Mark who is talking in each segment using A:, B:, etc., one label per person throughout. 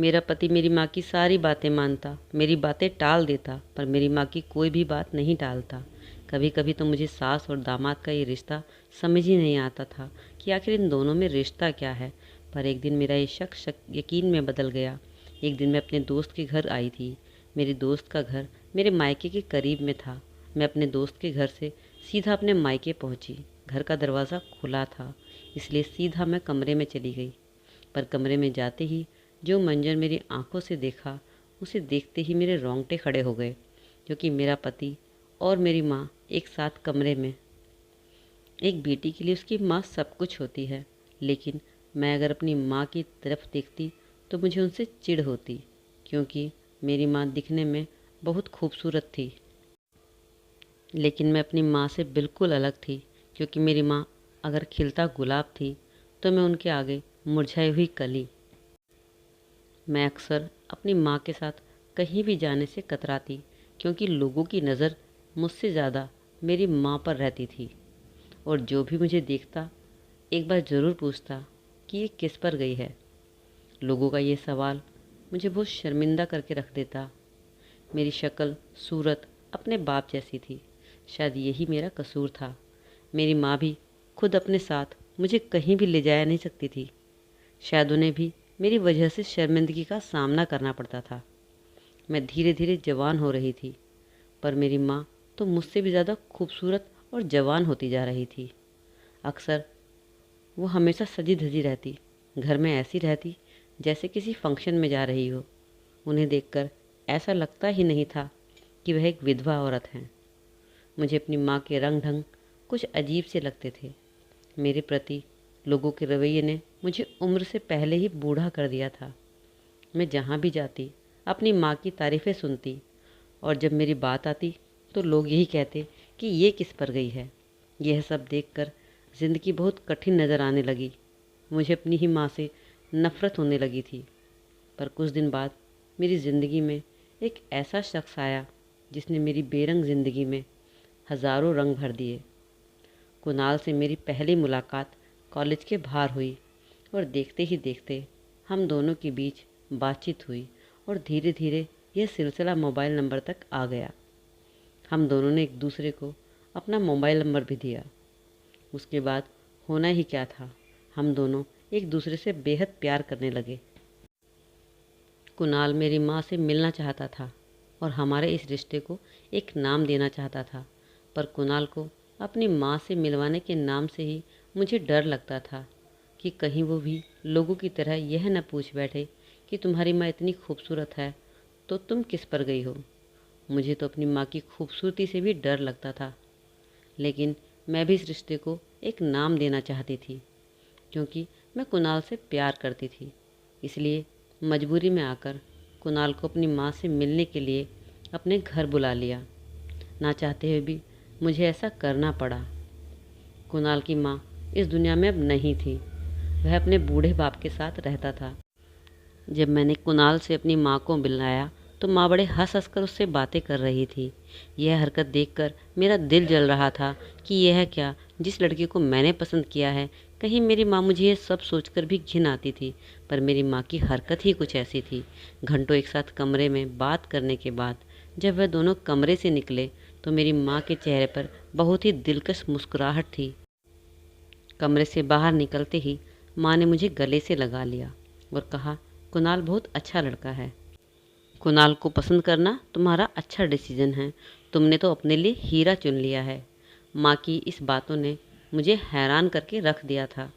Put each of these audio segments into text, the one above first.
A: मेरा पति मेरी माँ की सारी बातें मानता, मेरी बातें टाल देता, पर मेरी माँ की कोई भी बात नहीं टालता। कभी कभी तो मुझे सास और दामाद का ये रिश्ता समझ ही नहीं आता था कि आखिर इन दोनों में रिश्ता क्या है। पर एक दिन मेरा ये शक यकीन में बदल गया। एक दिन मैं अपने दोस्त के घर आई थी। मेरी दोस्त का घर मेरे मायके के करीब में था। मैं अपने दोस्त के घर से सीधा अपने मायके पहुंची। घर का दरवाज़ा खुला था, इसलिए सीधा मैं कमरे में चली गई। पर कमरे में जाते ही जो मंजर मेरी आंखों से देखा, उसे देखते ही मेरे रोंगटे खड़े हो गए, क्योंकि मेरा पति और मेरी माँ एक साथ कमरे में। एक बेटी के लिए उसकी माँ सब कुछ होती है, लेकिन मैं अगर अपनी माँ की तरफ देखती तो मुझे उनसे चिढ़ होती, क्योंकि मेरी माँ दिखने में बहुत खूबसूरत थी। लेकिन मैं अपनी माँ से बिल्कुल अलग थी, क्योंकि मेरी माँ अगर खिलता गुलाब थी तो मैं उनके आगे मुरझाई हुई कली। मैं अक्सर अपनी माँ के साथ कहीं भी जाने से कतराती, क्योंकि लोगों की नज़र मुझसे ज़्यादा मेरी माँ पर रहती थी। और जो भी मुझे देखता एक बार ज़रूर पूछता कि ये किस पर गई है। लोगों का ये सवाल मुझे बहुत शर्मिंदा करके रख देता। मेरी शक्ल सूरत अपने बाप जैसी थी। शायद यही मेरा कसूर था। मेरी माँ भी खुद अपने साथ मुझे कहीं भी ले जाया नहीं सकती थी। शायद उन्हें भी मेरी वजह से शर्मिंदगी का सामना करना पड़ता था। मैं धीरे धीरे जवान हो रही थी, पर मेरी माँ तो मुझसे भी ज़्यादा खूबसूरत और जवान होती जा रही थी। अक्सर वो हमेशा सजी धजी रहती, घर में ऐसी रहती जैसे किसी फंक्शन में जा रही हो। उन्हें देखकर ऐसा लगता ही नहीं था कि वह एक विधवा औरत हैं। मुझे अपनी माँ के रंग ढंग कुछ अजीब से लगते थे। मेरे प्रति लोगों के रवैये ने मुझे उम्र से पहले ही बूढ़ा कर दिया था। मैं जहाँ भी जाती अपनी माँ की तारीफ़ें सुनती, और जब मेरी बात आती तो लोग यही कहते कि ये किस पर गई है। यह सब देखकर ज़िंदगी बहुत कठिन नज़र आने लगी। मुझे अपनी ही माँ से नफ़रत होने लगी थी। पर कुछ दिन बाद मेरी ज़िंदगी में एक ऐसा शख्स आया जिसने मेरी बेरंग ज़िंदगी में हज़ारों रंग भर दिए। कुणाल से मेरी पहली मुलाकात कॉलेज के बाहर हुई, और देखते ही देखते हम दोनों के बीच बातचीत हुई, और धीरे धीरे यह सिलसिला मोबाइल नंबर तक आ गया। हम दोनों ने एक दूसरे को अपना मोबाइल नंबर भी दिया। उसके बाद होना ही क्या था, हम दोनों एक दूसरे से बेहद प्यार करने लगे। कुणाल मेरी माँ से मिलना चाहता था और हमारे इस रिश्ते को एक नाम देना चाहता था, पर कुणाल को अपनी माँ से मिलवाने के नाम से ही मुझे डर लगता था कि कहीं वो भी लोगों की तरह यह न पूछ बैठे कि तुम्हारी माँ इतनी खूबसूरत है तो तुम किस पर गई हो। मुझे तो अपनी माँ की खूबसूरती से भी डर लगता था, लेकिन मैं भी इस रिश्ते को एक नाम देना चाहती थी, क्योंकि मैं कुणाल से प्यार करती थी। इसलिए मजबूरी में आकर कुणाल को अपनी माँ से मिलने के लिए अपने घर बुला लिया। ना चाहते हुए भी मुझे ऐसा करना पड़ा। कुणाल की माँ इस दुनिया में अब नहीं थी। वह अपने बूढ़े बाप के साथ रहता था। जब मैंने कुणाल से अपनी माँ को मिलाया तो माँ बड़े हंस हंस कर उससे बातें कर रही थी। यह हरकत देखकर मेरा दिल जल रहा था कि यह क्या, जिस लड़के को मैंने पसंद किया है। कहीं मेरी माँ मुझे ये सब सोचकर भी घिन आती थी, पर मेरी माँ की हरकत ही कुछ ऐसी थी। घंटों एक साथ कमरे में बात करने के बाद जब वह दोनों कमरे से निकले तो मेरी माँ के चेहरे पर बहुत ही दिलकश मुस्कुराहट थी। कमरे से बाहर निकलते ही माँ ने मुझे गले से लगा लिया और कहा, कुणाल बहुत अच्छा लड़का है। कुणाल को पसंद करना तुम्हारा अच्छा डिसीजन है। तुमने तो अपने लिए हीरा चुन लिया है। माँ की इस बातों ने मुझे हैरान करके रख दिया था,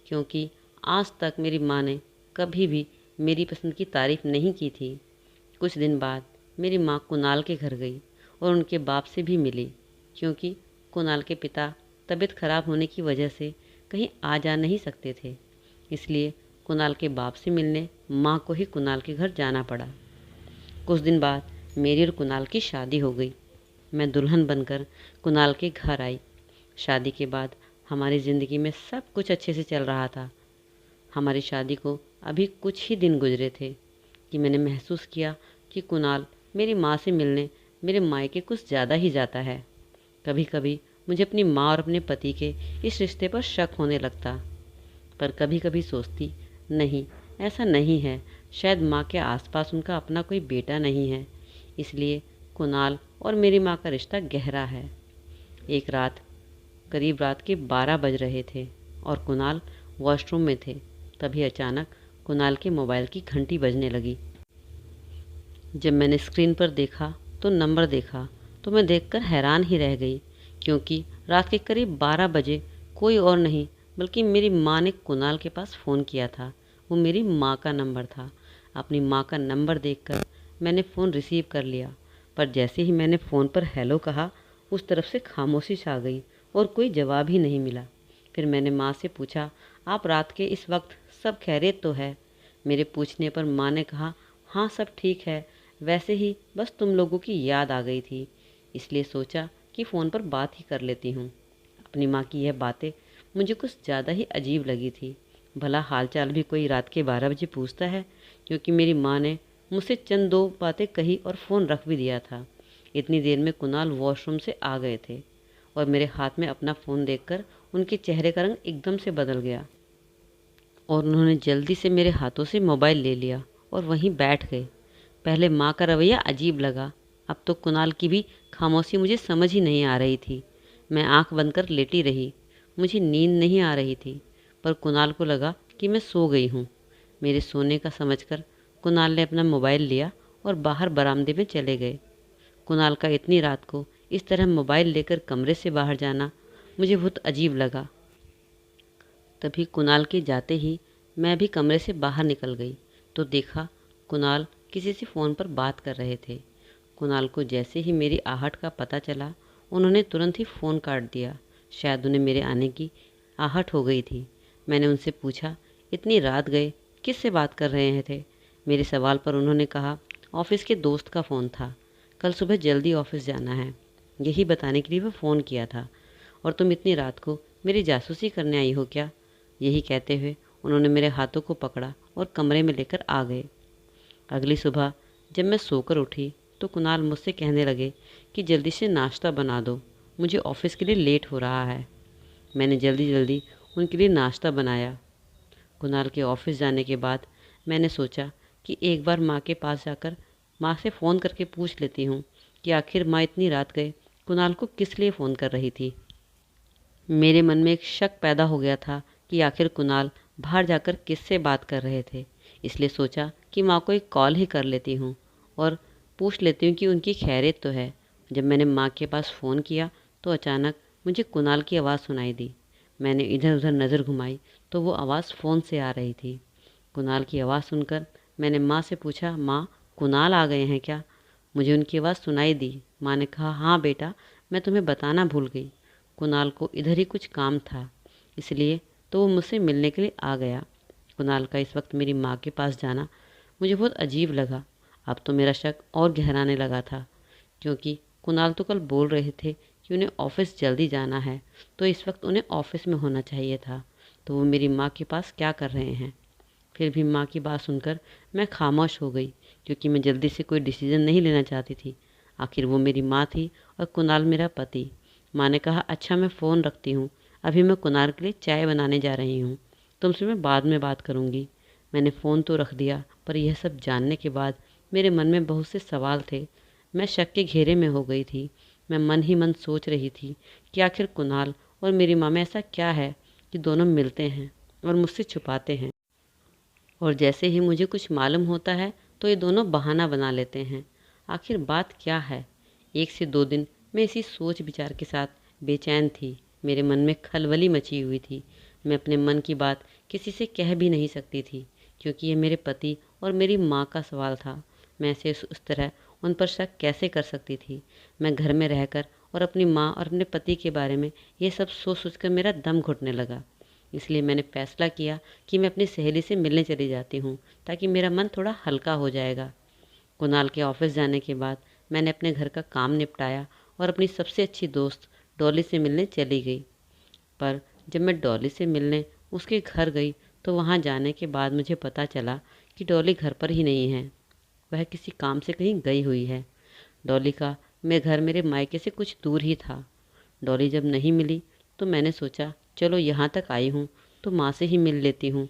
A: क्योंकि आज तक मेरी माँ ने कभी भी मेरी पसंद की तारीफ़ नहीं की थी। कुछ दिन बाद मेरी माँ कुणाल के घर गई और उनके बाप से भी मिली, क्योंकि कुणाल के पिता तबीयत खराब होने की वजह से कहीं आ जा नहीं सकते थे। इसलिए कुणाल के बाप से मिलने माँ को ही कुणाल के घर जाना पड़ा। कुछ दिन बाद मेरी और कुणाल की शादी हो गई। मैं दुल्हन बनकर कुणाल के घर आई। शादी के बाद हमारी ज़िंदगी में सब कुछ अच्छे से चल रहा था। हमारी शादी को अभी कुछ ही दिन गुजरे थे कि मैंने महसूस किया कि कुणाल मेरी माँ से मिलने मेरे मायके कुछ ज़्यादा ही जाता है। कभी कभी मुझे अपनी माँ और अपने पति के इस रिश्ते पर शक होने लगता, पर कभी कभी सोचती, नहीं, ऐसा नहीं है। शायद माँ के आसपास उनका अपना कोई बेटा नहीं है, इसलिए कुणाल और मेरी माँ का रिश्ता गहरा है। एक रात करीब रात के 12 बज रहे थे और कुणाल वॉशरूम में थे। तभी अचानक कुणाल के मोबाइल की घंटी बजने लगी। जब मैंने स्क्रीन पर देखा तो नंबर देखा तो मैं देखकर हैरान ही रह गई, क्योंकि रात के करीब 12 बजे कोई और नहीं बल्कि मेरी माँ ने कुणाल के पास फ़ोन किया था। वो मेरी माँ का नंबर था। अपनी माँ का नंबर देखकर मैंने फ़ोन रिसीव कर लिया, पर जैसे ही मैंने फ़ोन पर हेलो कहा, उस तरफ से खामोशी छा गई और कोई जवाब ही नहीं मिला। फिर मैंने माँ से पूछा, आप रात के इस वक्त सब खैरियत तो है? मेरे पूछने पर माँ ने कहा, हाँ सब ठीक है, वैसे ही बस तुम लोगों की याद आ गई थी, इसलिए सोचा कि फ़ोन पर बात ही कर लेती हूँ। अपनी माँ की यह बातें मुझे कुछ ज़्यादा ही अजीब लगी थी। भला हालचाल भी कोई रात के 12 बजे पूछता है? क्योंकि मेरी माँ ने मुझसे चंद दो बातें कही और फ़ोन रख भी दिया था। इतनी देर में कुणाल वॉशरूम से आ गए थे और मेरे हाथ में अपना फ़ोन देखकर उनके चेहरे का रंग एकदम से बदल गया और उन्होंने जल्दी से मेरे हाथों से मोबाइल ले लिया और वहीं बैठ गए। पहले माँ का रवैया अजीब लगा, अब तो कुणाल की भी खामोशी मुझे समझ ही नहीं आ रही थी। मैं आंख बंद कर लेटी रही। मुझे नींद नहीं आ रही थी, पर कुणाल को लगा कि मैं सो गई हूँ। मेरे सोने का समझकर कुणाल ने अपना मोबाइल लिया और बाहर बरामदे में चले गए। कुणाल का इतनी रात को इस तरह मोबाइल लेकर कमरे से बाहर जाना मुझे बहुत अजीब लगा। तभी कुणाल के जाते ही मैं भी कमरे से बाहर निकल गई तो देखा कुणाल किसी से फ़ोन पर बात कर रहे थे। कुणाल को जैसे ही मेरी आहट का पता चला, उन्होंने तुरंत ही फ़ोन काट दिया। शायद उन्हें मेरे आने की आहट हो गई थी। मैंने उनसे पूछा, इतनी रात गए, किस से बात कर रहे थे? मेरे सवाल पर उन्होंने कहा, ऑफ़िस के दोस्त का फ़ोन था, कल सुबह जल्दी ऑफ़िस जाना है, यही बताने के लिए वह फ़ोन किया था। और तुम इतनी रात को मेरी जासूसी करने आई हो क्या? यही कहते हुए उन्होंने मेरे हाथों को पकड़ा और कमरे में लेकर आ गए। अगली सुबह जब मैं सोकर उठी तो कुणाल मुझसे कहने लगे कि जल्दी से नाश्ता बना दो, मुझे ऑफ़िस के लिए लेट हो रहा है। मैंने जल्दी जल्दी उनके लिए नाश्ता बनाया। कुणाल के ऑफ़िस जाने के बाद मैंने सोचा कि एक बार माँ के पास जाकर माँ से फ़ोन करके पूछ लेती हूँ कि आखिर माँ इतनी रात गए कुणाल को किस लिए फ़ोन कर रही थी। मेरे मन में एक शक पैदा हो गया था कि आखिर कुणाल बाहर जाकर किससे बात कर रहे थे, इसलिए सोचा कि माँ को एक कॉल ही कर लेती हूँ और पूछ लेती हूँ कि उनकी खैरियत तो है। जब मैंने माँ के पास फ़ोन किया तो अचानक मुझे कुणाल की आवाज़ सुनाई दी। मैंने इधर उधर नज़र घुमाई तो वो आवाज़ फ़ोन से आ रही थी। कुणाल की आवाज़ सुनकर मैंने माँ से पूछा, माँ कुणाल आ गए हैं क्या? मुझे उनकी आवाज़ सुनाई दी। माँ ने कहा, हाँ बेटा, मैं तुम्हें बताना भूल गई, कुणाल को इधर ही कुछ काम था, इसलिए तो वो मुझसे मिलने के लिए आ गया। कुणाल का इस वक्त मेरी माँ के पास जाना मुझे बहुत अजीब लगा। अब तो मेरा शक और गहराने लगा था, क्योंकि कुणाल तो कल बोल रहे थे कि उन्हें ऑफ़िस जल्दी जाना है, तो इस वक्त उन्हें ऑफ़िस में होना चाहिए था, तो वो मेरी माँ के पास क्या कर रहे हैं? फिर भी माँ की बात सुनकर मैं खामोश हो गई, क्योंकि मैं जल्दी से कोई डिसीज़न नहीं लेना चाहती थी। आखिर वो मेरी माँ थी और कुणाल मेरा पति। माँ ने कहा, अच्छा मैं फ़ोन रखती हूँ, अभी मैं कुणाल के लिए चाय बनाने जा रही हूँ, तुमसे मैं बाद में बात करूँगी। मैंने फ़ोन तो रख दिया, पर यह सब जानने के बाद मेरे मन में बहुत से सवाल थे। मैं शक के घेरे में हो गई थी। मैं मन ही मन सोच रही थी कि आखिर कुणाल और मेरी माँ में ऐसा क्या है कि दोनों मिलते हैं और मुझसे छुपाते हैं, और जैसे ही मुझे कुछ मालूम होता है तो ये दोनों बहाना बना लेते हैं। आखिर बात क्या है? 1 से 2 दिन मैं इसी सोच विचार के साथ बेचैन थी। मेरे मन में खलबली मची हुई थी। मैं अपने मन की बात किसी से कह भी नहीं सकती थी, क्योंकि ये मेरे पति और मेरी माँ का सवाल था। मैं ऐसे उस तरह उन पर शक कैसे कर सकती थी? मैं घर में रहकर और अपनी माँ और अपने पति के बारे में ये सब सोच सोच कर मेरा दम घुटने लगा। इसलिए मैंने फैसला किया कि मैं अपनी सहेली से मिलने चली जाती हूँ, ताकि मेरा मन थोड़ा हल्का हो जाएगा। कुणाल के ऑफ़िस जाने के बाद मैंने अपने घर का काम निपटाया और अपनी सबसे अच्छी दोस्त डॉली से मिलने चली गई। पर जब मैं डॉली से मिलने उसके घर गई तो वहाँ जाने के बाद मुझे पता चला कि डॉली घर पर ही नहीं है, वह किसी काम से कहीं गई हुई है। डॉली का घर मेरे मायके से कुछ दूर ही था। डॉली जब नहीं मिली तो मैंने सोचा, चलो यहाँ तक आई हूँ तो माँ से ही मिल लेती हूँ।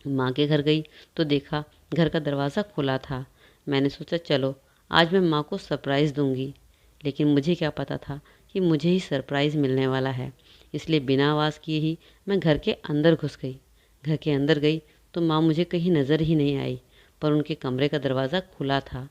A: माँ के घर गई तो देखा घर का दरवाज़ा खुला था। मैंने सोचा चलो आज मैं माँ को सरप्राइज़ दूंगी, लेकिन मुझे क्या पता था कि मुझे ही सरप्राइज़ मिलने वाला है। इसलिए बिना आवाज़ किए ही मैं घर के अंदर घुस गई। घर के अंदर गई तो माँ मुझे कहीं नज़र ही नहीं आई, पर उनके कमरे का दरवाज़ा खुला था।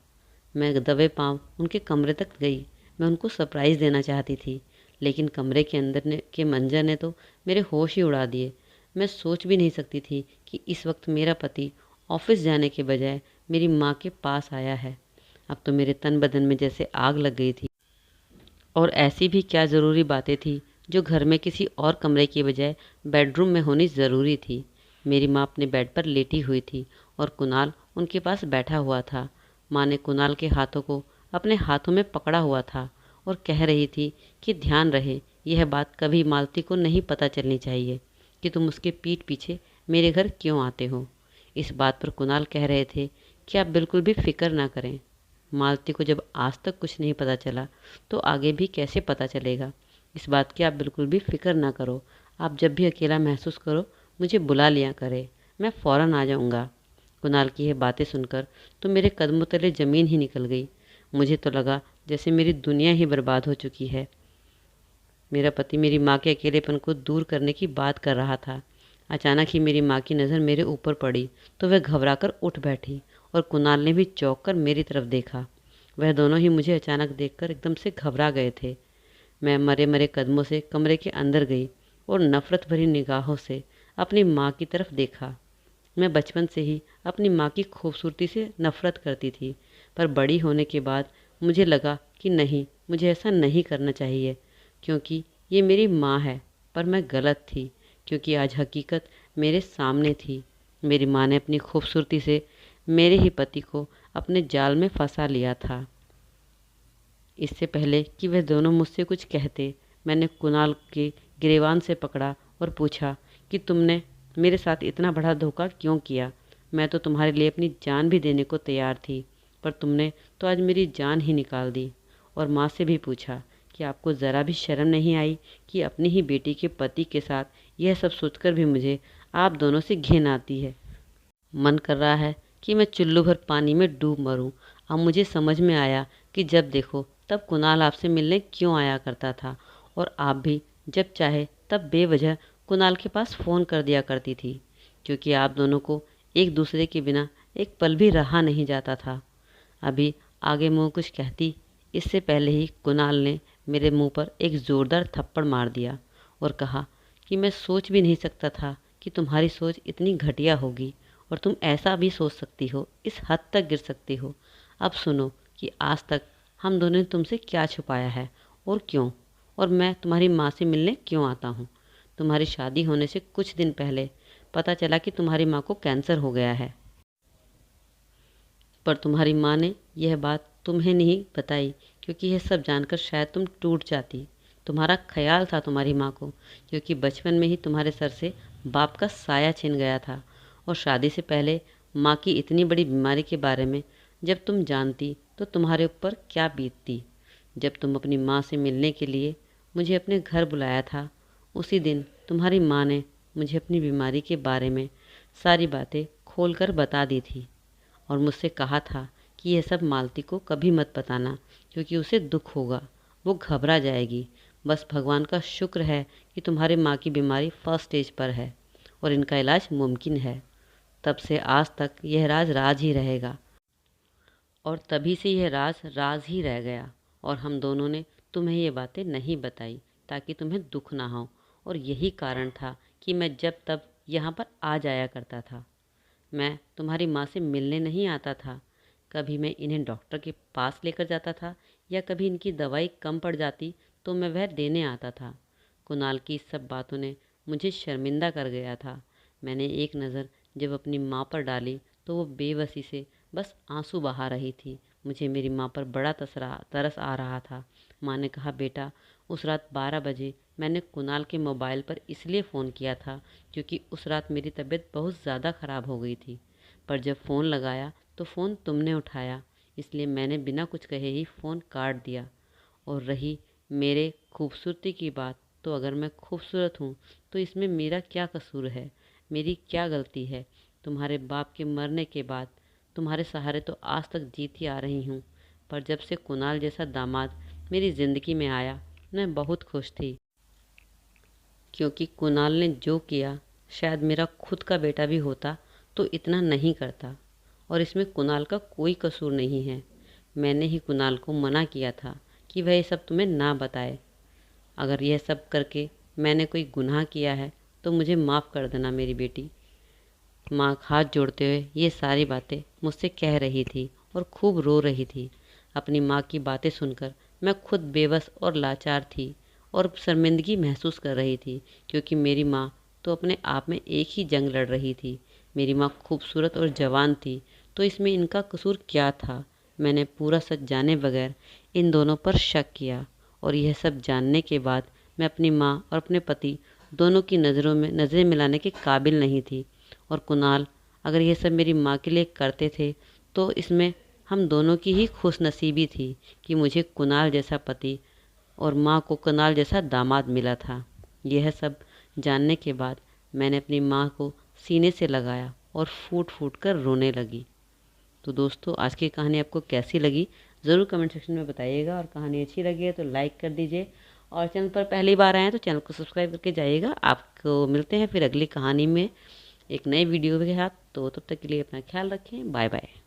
A: मैं दबे पाँव उनके कमरे तक गई। मैं उनको सरप्राइज़ देना चाहती थी, लेकिन कमरे के अंदर के मंजर ने तो मेरे होश ही उड़ा दिए। मैं सोच भी नहीं सकती थी कि इस वक्त मेरा पति ऑफिस जाने के बजाय मेरी माँ के पास आया है। अब तो मेरे तन बदन में जैसे आग लग गई थी। और ऐसी भी क्या ज़रूरी बातें थी जो घर में किसी और कमरे के बजाय बेडरूम में होनी ज़रूरी थी। मेरी माँ अपने बेड पर लेटी हुई थी और कुणाल उनके पास बैठा हुआ था। माँ ने कुणाल के हाथों को अपने हाथों में पकड़ा हुआ था और कह रही थी कि ध्यान रहे, यह बात कभी मालती को नहीं पता चलनी चाहिए कि तुम उसके पीठ पीछे मेरे घर क्यों आते हो। इस बात पर कुणाल कह रहे थे कि आप बिल्कुल भी फिक्र ना करें। मालती को जब आज तक कुछ नहीं पता चला तो आगे भी कैसे पता चलेगा। इस बात की आप बिल्कुल भी फिक्र ना करो। आप जब भी अकेला महसूस करो मुझे बुला लिया करे, मैं फ़ौरन आ जाऊंगा। कुणाल की यह बातें सुनकर तो मेरे कदमों तले ज़मीन ही निकल गई। मुझे तो लगा जैसे मेरी दुनिया ही बर्बाद हो चुकी है। मेरा पति मेरी माँ के अकेलेपन को दूर करने की बात कर रहा था। अचानक ही मेरी माँ की नज़र मेरे ऊपर पड़ी तो वह घबराकर उठ बैठी और कुणाल ने भी चौंक कर मेरी तरफ देखा। वह दोनों ही मुझे अचानक देखकर एकदम से घबरा गए थे। मैं मरे मरे कदमों से कमरे के अंदर गई और नफ़रत भरी निगाहों से अपनी माँ की तरफ देखा। मैं बचपन से ही अपनी माँ की खूबसूरती से नफ़रत करती थी, पर बड़ी होने के बाद मुझे लगा कि नहीं, मुझे ऐसा नहीं करना चाहिए, क्योंकि ये मेरी माँ है। पर मैं गलत थी, क्योंकि आज हकीकत मेरे सामने थी। मेरी माँ ने अपनी खूबसूरती से मेरे ही पति को अपने जाल में फंसा लिया था। इससे पहले कि वह दोनों मुझसे कुछ कहते, मैंने कुणाल के गिरेबान से पकड़ा और पूछा कि तुमने मेरे साथ इतना बड़ा धोखा क्यों किया। मैं तो तुम्हारे लिए अपनी जान भी देने को तैयार थी, पर तुमने तो आज मेरी जान ही निकाल दी। और माँ से भी पूछा कि आपको ज़रा भी शर्म नहीं आई कि अपनी ही बेटी के पति के साथ यह सब सोचकर भी मुझे आप दोनों से घिन आती है। मन कर रहा है कि मैं चुल्लू भर पानी में डूब मरूं। अब मुझे समझ में आया कि जब देखो तब कुणाल आपसे मिलने क्यों आया करता था, और आप भी जब चाहे तब बेवजह कुणाल के पास फ़ोन कर दिया करती थी, क्योंकि आप दोनों को एक दूसरे के बिना एक पल भी रहा नहीं जाता था। अभी आगे मुँह कुछ कहती, इससे पहले ही कुणाल ने मेरे मुंह पर एक ज़ोरदार थप्पड़ मार दिया और कहा कि मैं सोच भी नहीं सकता था कि तुम्हारी सोच इतनी घटिया होगी और तुम ऐसा भी सोच सकती हो, इस हद तक गिर सकती हो। अब सुनो कि आज तक हम दोनों ने तुमसे क्या छुपाया है और क्यों, और मैं तुम्हारी माँ से मिलने क्यों आता हूँ। तुम्हारी शादी होने से कुछ दिन पहले पता चला कि तुम्हारी माँ को कैंसर हो गया है, पर तुम्हारी माँ ने यह बात तुम्हें नहीं बताई, क्योंकि यह सब जानकर शायद तुम टूट जाती। तुम्हारा ख्याल था तुम्हारी माँ को, क्योंकि बचपन में ही तुम्हारे सर से बाप का साया छिन गया था। और शादी से पहले माँ की इतनी बड़ी बीमारी के बारे में जब तुम जानती तो तुम्हारे ऊपर क्या बीतती। जब तुम अपनी माँ से मिलने के लिए मुझे अपने घर बुलाया था, उसी दिन तुम्हारी माँ ने मुझे अपनी बीमारी के बारे में सारी बातें खोलकर बता दी थी और मुझसे कहा था कि यह सब मालती को कभी मत बताना, क्योंकि उसे दुख होगा, वो घबरा जाएगी। बस भगवान का शुक्र है कि तुम्हारी माँ की बीमारी फर्स्ट स्टेज पर है और इनका इलाज मुमकिन है। तब से आज तक यह राज राज ही रहेगा, और तभी से यह राज राज ही रह गया। और हम दोनों ने तुम्हें ये बातें नहीं बताई ताकि तुम्हें दुख ना हो, और यही कारण था कि मैं जब तब यहाँ पर आ जाया करता था। मैं तुम्हारी माँ से मिलने नहीं आता था। कभी मैं इन्हें डॉक्टर के पास लेकर जाता था, या कभी इनकी दवाई कम पड़ जाती तो मैं वह देने आता था। कुणाल की इस सब बातों ने मुझे शर्मिंदा कर गया था। मैंने एक नज़र जब अपनी माँ पर डाली तो वो बेबसी से बस आंसू बहा रही थी। मुझे मेरी माँ पर बड़ा तरस आ रहा था। माँ ने कहा, बेटा, उस रात 12 बजे मैंने कुणाल के मोबाइल पर इसलिए फ़ोन किया था क्योंकि उस रात मेरी तबीयत बहुत ज़्यादा ख़राब हो गई थी। पर जब फ़ोन लगाया तो फ़ोन तुमने उठाया, इसलिए मैंने बिना कुछ कहे ही फ़ोन काट दिया। और रही मेरे खूबसूरती की बात, तो अगर मैं खूबसूरत हूँ तो इसमें मेरा क्या कसूर है, मेरी क्या गलती है तुम्हारे बाप के मरने के बाद तुम्हारे सहारे तो आज तक जीती आ रही हूँ, पर जब से कुणाल जैसा दामाद मेरी ज़िंदगी में आया, मैं बहुत खुश थी, क्योंकि कुणाल ने जो किया शायद मेरा खुद का बेटा भी होता तो इतना नहीं करता। और इसमें कुणाल का कोई कसूर नहीं है। मैंने ही कुणाल को मना किया था कि वह ये सब तुम्हें ना बताए। अगर यह सब करके मैंने कोई गुनाह किया है तो मुझे माफ़ कर देना मेरी बेटी। माँ हाथ जोड़ते हुए ये सारी बातें मुझसे कह रही थी और खूब रो रही थी। अपनी माँ की बातें सुनकर मैं खुद बेबस और लाचार थी और शर्मिंदगी महसूस कर रही थी, क्योंकि मेरी माँ तो अपने आप में एक ही जंग लड़ रही थी। मेरी माँ खूबसूरत और जवान थी, तो इसमें इनका कसूर क्या था? मैंने पूरा सच जाने बगैर इन दोनों पर शक किया, और यह सब जानने के बाद मैं अपनी माँ और अपने पति दोनों की नज़रों में नज़रें मिलाने के काबिल नहीं थी। और कुणाल अगर ये सब मेरी माँ के लिए करते थे तो इसमें हम दोनों की ही खुशनसीबी थी कि मुझे कुणाल जैसा पति और माँ को कुणाल जैसा दामाद मिला था। यह सब जानने के बाद मैंने अपनी माँ को सीने से लगाया और फूट फूट कर रोने लगी। तो दोस्तों, आज की कहानी आपको कैसी लगी ज़रूर कमेंट सेक्शन में बताइएगा, और कहानी अच्छी लगी है तो लाइक कर दीजिए, और चैनल पर पहली बार आए हैं तो चैनल को सब्सक्राइब करके जाइएगा। आपको मिलते हैं फिर अगली कहानी में एक नए वीडियो के साथ। तो तब तक के लिए अपना ख्याल रखें। Bye bye.